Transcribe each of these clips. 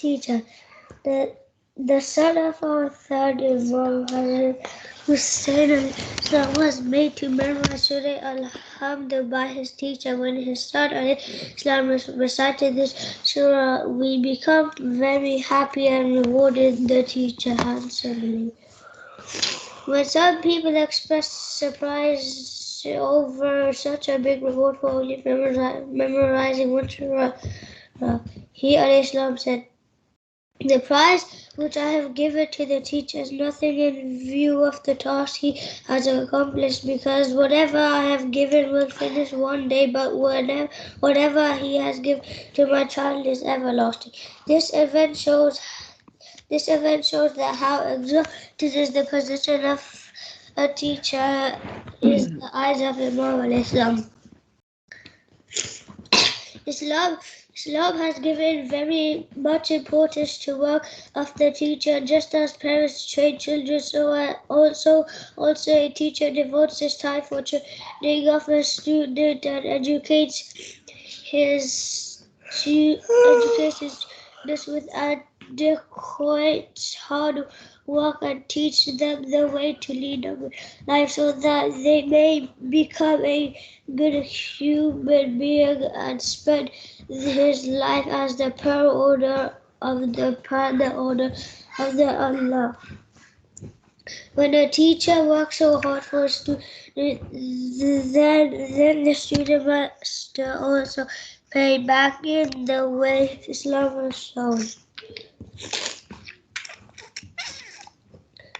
teacher. The son of our third Imam, Hazrat Hussein was made to memorize Surah Al-Hamd by his teacher. When his son Islam recited this surah, we become very happy and rewarded the teacher handsomely. When some people express surprise over such a big reward for only memorizing one surah, he Islam said, "The prize which I have given to the teacher is nothing in view of the task he has accomplished, because whatever I have given will finish one day, but whatever he has given to my child is everlasting." This event shows that how exalted is the position of a teacher is the eyes of Imam al-Islam. Islam has given very much importance to work of the teacher. Just as parents train children, so also a teacher devotes his time for training of a student and educates his students with adequate hard work and teach them the way to lead a good life, so that they may become a good human being and spend his life as the per order of the Allah. When a teacher works so hard for a student, then the student must also pay back in the way Islam has shown.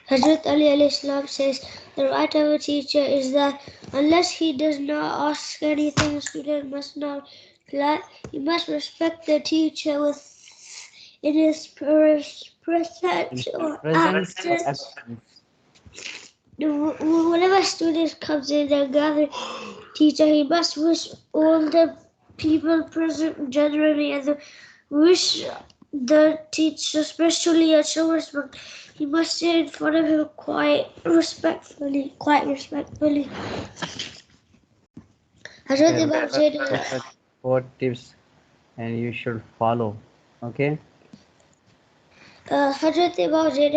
Hazrat Ali alayhi salam says, the right of a teacher is that unless he does not ask anything, the student must not lie. He must respect the teacher in his presence or absence. Whenever student comes in and gather teacher, he must wish all the people present generally and wish the teacher especially and show respect. He must sit in front of him quite respectfully. Hazrat Imam said, 4 tips and you should follow. Okay. Hazrat Imam said